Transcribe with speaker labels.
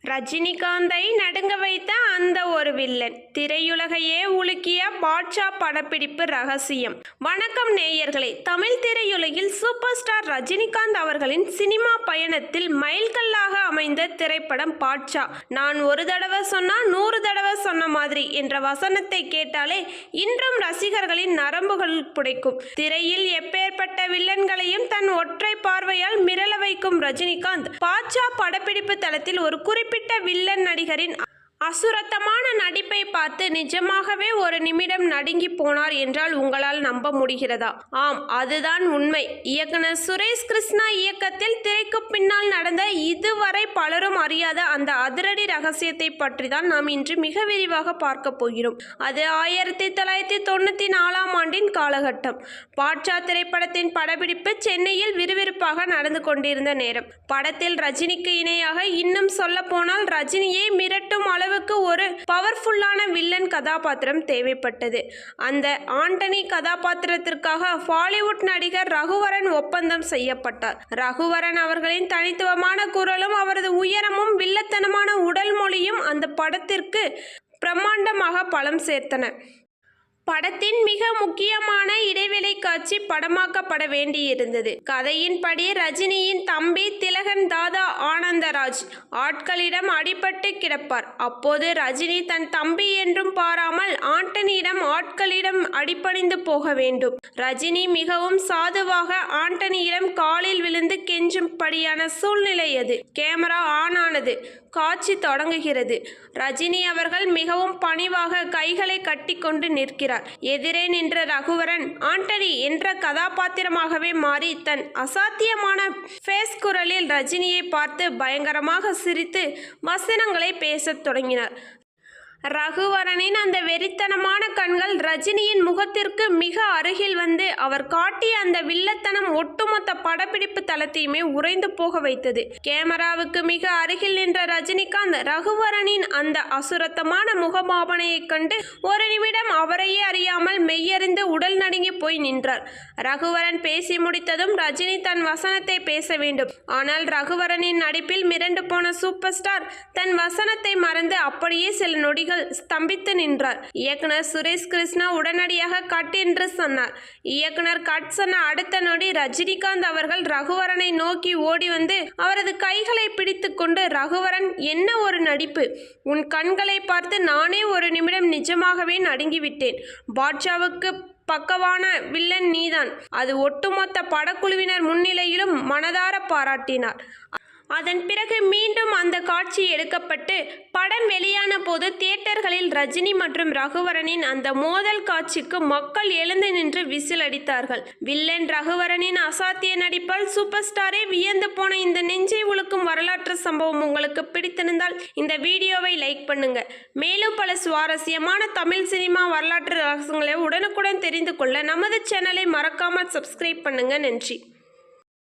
Speaker 1: ரஜினிகாந்தை நடுங்க வைத்த அந்த ஒரு வில்லன், திரையுலகையே உலுக்கிய பாட்ஷா படப்பிடிப்பு ரகசியம். வணக்கம் நேயர்களே. தமிழ் திரையுலகில் சூப்பர் ஸ்டார் ரஜினிகாந்த் அவர்களின் சினிமா பயணத்தில் மைல்கல்லாக அமைந்த திரைப்படம் பாட்ஷா. நான் ஒரு தடவை சொன்னா 100 தடவை சொன்ன மாதிரி என்ற வசனத்தை கேட்டாலே இன்றும் ரசிகர்களின் நரம்புகள் புடைக்கும். திரையில் எப்பேற்பட்ட வில்லன்களையும் தன் ஒற்றை பார்வையால் மிரள வைக்கும் ரஜினிகாந்த் பாட்ஷா படப்பிடிப்பு தளத்தில் ஒரு குறிப்பிட்ட வில்லன் நடிகரின் அசுரத்தமான நடிப்பை பார்த்து நிஜமாகவே ஒரு நிமிடம் நடுங்கி போனார் என்றால் உங்களால் நம்ப முடிகிறதா? ஆம், அதுதான் உண்மை. இயக்குனர் சுரேஷ் கிருஷ்ணா இயக்கத்தில் திரைக்கு பின்னால் நடந்த இதுவரை பலரும் அறியாத அந்த அதிரடி ரகசியத்தை பற்றி தான் நாம் இன்று மிக விரிவாக பார்க்க போகிறோம். அது 1994ஆம் ஆண்டின் காலகட்டம். பாட்ஷா திரைப்படத்தின் படப்பிடிப்பு சென்னையில் விறுவிறுப்பாக நடந்து கொண்டிருந்த நேரம். படத்தில் ரஜினிக்கு இணையாக, இன்னும் சொல்ல போனால் ரஜினியை மிரட்டும் அளவுக்கு ஒரு பவர்ஃபுல்லான வில்லன் கதாபாத்திரம் தேவைப்பட்டது. அந்த ஆண்டனி கதாபாத்திரத்திற்காக பாலிவுட் நடிகர் ரகுவரன் ஒப்பந்தம் செய்யப்பட்டார். ரகுவரன் அவர்களின் தனித்துவமான குரலும் அவரது உயரமும் வில்லத்தனமான உடல் மொழியும் அந்த படத்திற்கு பிரம்மாண்டமாக பலம் சேர்த்தன. படத்தின் மிக முக்கியமான இடைவேளை காட்சி படமாக்கப்பட வேண்டியிருந்தது. கதையின்படி ரஜினியின் தம்பி திலகன் தாதா ஆனந்தராஜ் ஆட்களிடம் அடிபட்டு கிடப்பார். அப்போது ரஜினி தன் தம்பி என்றும் பாராமல் ஆண்டனியிடம் ஆட்களிடம் அடிபணிந்து போக வேண்டும். ரஜினி மிகவும் சாதுவாக ஆண்டனியிடம் காலில் விழுந்து கெஞ்சும்படியான சூழ்நிலை அது. கேமரா ஆன் ஆனது. காட்சி தொடங்குகிறது. ரஜினி அவர்கள் மிகவும் பணிவாக கைகளை கட்டிக்கொண்டு நிற்கிறார். எதிரே நின்ற ரகுவரன் ஆண்டனி என்ற கதாபாத்திரமாகவே மாறி தன் அசாத்தியமான ஃபேஸ் குரலில் ரஜினியை பார்த்து பயங்கரமாக சிரித்து வசனங்களை பேசத் தொடங்கினார். ரகுவரனின் அந்த வெறித்தனமான கண்கள் ரஜினியின் முகத்திற்கு மிக அருகில் வந்து அவர் காட்டிய அந்த வில்லத்தனம் ஒட்டுமொத்த படப்பிடிப்பு தளத்தையுமே உறைந்து போக வைத்தது. கேமராவுக்கு மிக அருகில் நின்ற ரஜினிகாந்த் ரகுவரனின் அந்த அசுரத்தமான முகபாவனையை கண்டு ஒரு நிமிடம் அவரையே அறியாமல் மெய்யறிந்து உடல் நடுங்கி போய் நின்றார். ரகுவரன் பேசி முடித்ததும் ரஜினி தன் வசனத்தை பேச வேண்டும். ஆனால் ரகுவரனின் நடிப்பில் மிரண்டு போன சூப்பர் ஸ்டார் தன் வசனத்தை மறந்து அப்படியே சில நொடிகள் ஸ்தம்பித்து நின்றார். இயக்குனர் சுரேஷ் கிருஷ்ணா உடனடியாக கட் என்று சொன்னார். இயக்குனர் கட் சொன்ன அடுத்த நொடி ரஜினிகாந்த் அவர்கள் ரகுவரனை நோக்கி ஓடி வந்து அவரது கைகளை பிடித்து கொண்டு, ரகுவரன், என்ன ஒரு நடிப்பு! உன் கண்களை பார்த்து நானே ஒரு நிமிடம் நிஜமாகவே நடுங்கிவிட்டேன். பாட்ஷாவுக்கு பக்கவான வில்லன் நீதான். அது ஒட்டுமொத்த படக்குழுவினர் முன்னிலையிலும் மனதார பாராட்டினார். அதன் பிறகு மீண்டும் அந்த காட்சி எடுக்கப்பட்டு படம் வெளியான போது தியேட்டர்களில் ரஜினி மற்றும் ரகுவரனின் அந்த மோதல் காட்சிக்கு மக்கள் எழுந்து நின்று விசில் அடித்தார்கள். வில்லன் ரகுவரனின் அசாத்திய நடிப்பால் சூப்பர் ஸ்டாரே வியந்து போன இந்த நெஞ்சை உலுக்கும் வரலாற்று சம்பவம் உங்களுக்கு பிடித்திருந்தால் இந்த வீடியோவை லைக் பண்ணுங்க. மேலும் பல சுவாரஸ்யமான தமிழ் சினிமா வரலாற்று ரகசியங்களை உடனுக்குடன் தெரிந்து கொள்ள நமது சேனலை மறக்காமல் சப்ஸ்கிரைப் பண்ணுங்க. நன்றி.